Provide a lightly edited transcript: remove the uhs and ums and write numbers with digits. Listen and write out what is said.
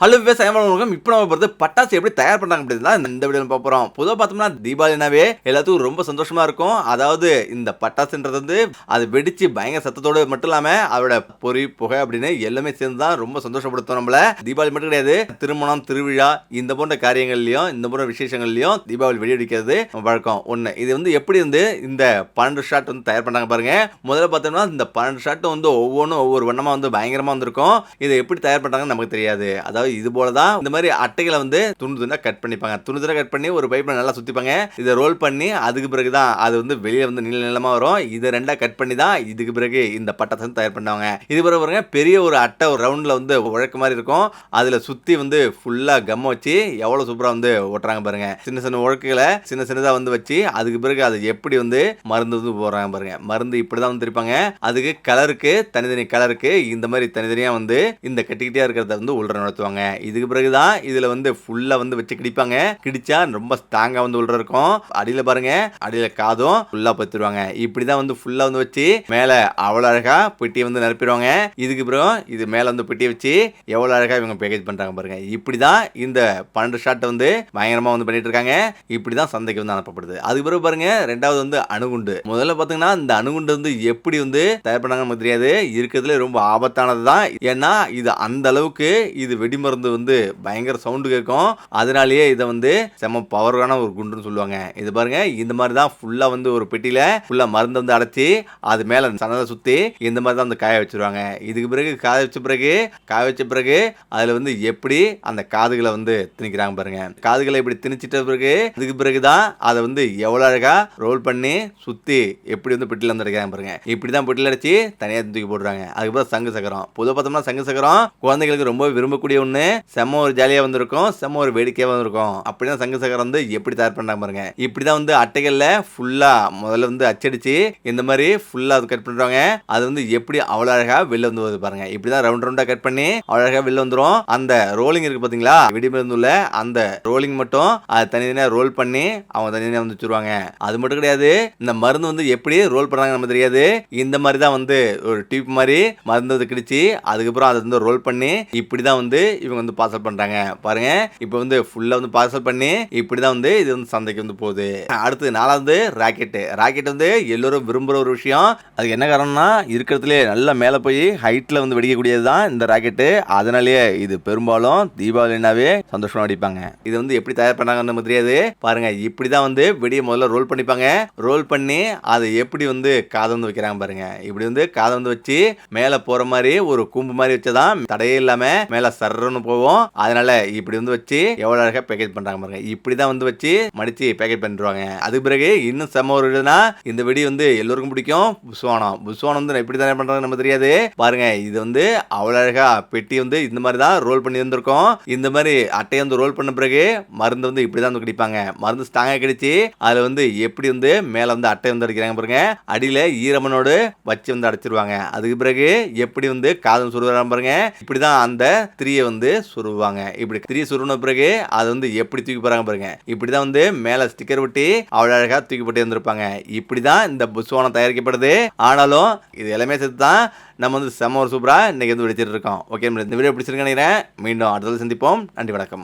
Hello விவசாயம் இப்போ நம்ம பார்த்து பட்டாசு எப்படி தயார் பண்றாங்க அப்படின்னா இந்த வீடியோ பார்க்க போறோம். பொதுவாக பார்த்தோம்னா தீபாவளினாவே எல்லாத்துக்கும் ரொம்ப சந்தோஷமா இருக்கும். அதாவது இந்த பட்டாசுன்றது வந்து அது வெடிச்சு பயங்கர சத்தத்தோடு மட்டும் இல்லாம அதோட பொறி புகை அப்படின்னு எல்லாமே சேர்ந்து தான் ரொம்ப சந்தோஷப்படுத்தும் நம்மள. தீபாவளி மட்டும் கிடையாது, திருமணம் திருவிழா இந்த போன்ற காரியங்கள்லயும் இந்த போன்ற விசேஷங்கள்லயும் தீபாவளி வெடி வெடிக்கிறது வழக்கம் ஒண்ணு. இது வந்து எப்படி வந்து இந்த 12 ஷாட் வந்து தயார் பண்றாங்க பாருங்க. முதல்ல பார்த்தோம்னா இந்த 12 ஷாட் வந்து ஒவ்வொன்றும் ஒவ்வொரு வண்ணமா வந்து பயங்கரமா வந்திருக்கும். இதை எப்படி தயார் பண்றாங்கன்னு நமக்கு தெரியாது. அதாவது இது போல தான் இந்த மாதிரி அட்டைகளை வந்து துண்டு துண்டா கட் பண்ணிப்பாங்க. துண்டு துண்டா கட் பண்ணி ஒரு பைப்ல நல்லா சுத்திப்பாங்க. இதை ரோல் பண்ணி அதுக்கு பிறகு தான் அது வந்து வெளியே வந்து நீள நீளமா வரும். இதை ரெண்டா கட் பண்ணி தான் இதுக்கு பிறகு இந்த பட்டாசு வந்து தயார் பண்ணுவாங்க. இது பிறகு பாருங்க, பெரிய ஒரு அட்டை ஒரு ரவுண்ட்ல வந்து உழக்கு மாதிரி இருக்கும். அதுல சுத்தி வந்து ஃபுல்லா கம் வச்சு எவ்வளவு சூப்பரா வந்து ஓட்டுறாங்க பாருங்க. சின்ன சின்ன உழக்குகளை சின்ன சின்னதா வந்து வச்சு அதுக்கு பிறகு அதை எப்படி வந்து மருந்து வந்து போடுறாங்க பாருங்க. மருந்து இப்படிதான் வந்து இருப்பாங்க. அதுக்கு கலருக்கு தனித்தனி கலருக்கு இந்த மாதிரி தனித்தனியா வந்து இந்த கட்டிக்கிட்டே இருக்கிறத வந்து உள்ள நடத்துவாங்க. இதுக்கு பிறகுதான் இதுல வந்து ஃபுல்லா வந்து வச்சு கிடிப்பாங்க. கிடிச்சா ரொம்ப ஸ்ட்ராங்கா வந்து உள்ள இருக்கும். அடியில பாருங்க, அடியில காதும் ஃபுல்லா பத்திடுவாங்க. இப்படிதான் வந்து ஃபுல்லா வந்து வச்சு மேல அவ்வளவு அழகா பெட்டியை வந்து நிரப்பிடுவாங்க. இதுக்கு பிறகு இது மேல வந்து பெட்டியை வச்சு எவ்வளவு அழகா இவங்க பேக்கேஜ் பண்றாங்க பாருங்க. இப்படிதான் இந்த 12 ஷாட் வந்து பயங்கரமா வந்து பண்ணிட்டு இருக்காங்க. இப்படிதான் சந்தைக்கு வந்து அனுப்பப்படுது. அதுக்கு பிறகு பாருங்க, ரெண்டாவது வந்து அணுகுண்டு. முதல்ல பாத்தீங்கன்னா இந்த அணுகுண்டு வந்து எப்படி வந்து தயார் பண்ணாங்க நமக்கு தெரியாது. இருக்கிறதுல ரொம்ப ஆபத்தானது தான். ஏன்னா இது அந்த அளவுக்கு இது வெடிமருந்து வந்து பயங்கர சவுண்டு கேட்கும். அதனாலேயே இதை வந்து செம்ம பவரான ஒரு குண்டுன்னு சொல்லுவாங்க. இது பாருங்க, இந்த மாதிரி தான் ஃபுல்லா வந்து ஒரு பெட்டியில ஃபுல்லா மருந்து வந்து அடைச்சி அது மேல சனதை சுத்தி இந்த மாதிரி தான் வந்து காய வச்சிருவாங்க. இதுக்கு பிறகு காய வச்ச பிறகு அதுல வந்து எப்படி அந்த காதுகளை வந்து திணிக்கிறாங்க பாருங்க. காதுகளை இப்படி திணிச்சிட்ட பிறகு இதுக்கு பிறகுதான் அதை வந்து எவ்வளவு அழகா ரோல் பண்ணி சுத்தி எப்படி வந்து பெட்டியில வந்து அடைக்கிறாங்க பாருங்க. இப்படிதான் பெட்டியில அடைச்சி தனியா தூக்கி போடுறாங்க. அதுக்கப்புறம் சங்கு சக்கரம். பொதுவாக பார்த்தோம்னா சங்கு சக்கரம் குழந்தைகளுக்கு ரொம்ப விரும்பக்கூடிய ஒண்ணு. செம்ம ஒரு ஜாலியா வந்திருக்கும், செம்ம ஒரு வேடிக்கையா வந்திருக்கும். அப்படிதான் சங்கு சக்கரம் வந்து எப்படி தயார் பண்ணாங்க பாருங்க. இப்படிதான் வந்து அட்டைகள்ல ஃபுல்லா முதல்ல வந்து அச்சடிச்சு இந்த மாதிரி ஃபுல்லா கட் பண்றாங்க. அது வந்து எப்படி அவ்வளவு அழகா வெளில வந்து வருது பாருங்க. இப்படிதான் ரவுண்ட் ரவுண்டா கட் பண்ணி அவ்வளவு அழகா வெளில வந்துரும். அந்த ரோலிங் இருக்கு பாத்தீங்களா, வெடிமருந்துல அந்த ரோலிங் மட்டும் அது தனித்தனியா ரோல் பண்ணி அவங்க தனித்தனியா வந்து வச்சிருவாங்க. அது மட்டும் கிடையாது, இந்த மருந்து வந்து எப்படி ரோல் பண்றாங்க நமக்கு தெரியாது. இந்த மாதிரி தான் வந்து ஒரு டியூப் மாதிரி மருந்து வந்து கிடிச்சு அதுக்கப்புறம் அதை வந்து ரோல் பண்ணி இப்படிதான் வந்து இவங்க வந்து பார்சல் பண்றாங்க பாருங்க. இப்போ வந்து ஃபுல்லா வந்து பார்சல் பண்ணி இப்படிதான் வந்து இது வந்து சந்தைக்கு வந்து போகுது. அடுத்து நாலாவது ராக்கெட் வந்து எல்லாரும் விரும்புற ஒரு விஷயம். அதுக்கு என்ன காரணம்னா இருக்கிறதுலே நல்லா மேல போய் ஹைட்ல வந்து வெடிக்கக்கூடியது தான் இந்த ராக்கெட்டு. அதனாலேயே இது பெரும்பாலும் தீபாவளினாவே சந்தோஷமா வெடிப்பாங்க. இது வந்து எப்படி தயார் பண்ணாங்கன்னு நமக்கு தெரியாது. பாருங்க, இப்படிதான் வந்து வெடியை முதல்ல ரோல் பண்ணிப்பாங்க. ரோல் பண்ணி அதை எப்படி வந்து காதை வந்து வைக்கிறாங்க பாருங்க. இப்படி வந்து காதை வந்து வச்சு மேல போற மாதிரி ஒரு கூம்பு மாதிரி வச்சதான் தடையே இல்லாம மேல சர்றன்னு போவோம். அதனால இப்படி வந்து வச்சு எவ்வளவு அழகா பேக்கேஜ் பண்றாங்க பாருங்க. இப்படிதான் வந்து வச்சு மடிச்சு பேக்கேஜ் பண்ணிடுவாங்க. அதுக்கு பிறகு இன்னும் செம்ம ஒரு இதுனா, இந்த வெடி வந்து எல்லோருக்கும் பிடிக்கும். புஸ்வானம் வந்து எப்படி தயார் பண்றாங்க நமக்கு தெரியாது. பாருங்க, இது வந்து அவ்வளவு அழகா பெட்டி வந்து இந்த மாதிரி தான் ரோல் பண்ணி வந்திருக்கும். இந்த மாதிரி அட்டையை வந்து ரோல் பண்ண பிறகு மருந்து வந்து இப்படிதான் வந்து கிடைப்பாங்க. மருந்து ஸ்ட்ராங்கா கிடைச்சி அதுல வந்து எப்படி வந்து மேல வந்து அட்டை வந்து அடிக்கிறாங்க பாருங்க. அடியில ஈரமனோடு வச்சு வந்து அடைச்சிருவாங்க. அதுக்கு பிறகு எப்படி வந்து காதல் சுருவாங்க பாருங்க. இப்படிதான் அந்த திரியை வந்து சுருவாங்க. இப்படி திரியை சுருவன பிறகு அது வந்து எப்படி தூக்கி போறாங்க பாருங்க. இப்படிதான் வந்து மேல ஸ்டிக்கர் ஒட்டி அவ்வளவு அழகா தூக்கி போட்டு வந்திருப்பாங்க. இப்படிதான் இந்த புஸ்வானம் தயாரிக்கப்படுது. ஆனாலும் இது எல்லாமே சேர்த்து தான் நம்ம வந்து செம்ம ஒரு சூப்பரா இன்னைக்கு வந்து வெடிச்சிட்டு இருக்கோம். ஓகே, இந்த வீடியோ பிடிச்சிருக்கேன்னு நினைக்கிறேன். மீண்டும் அடுத்த சந்திப்போம். நன்றி, வணக்கம்.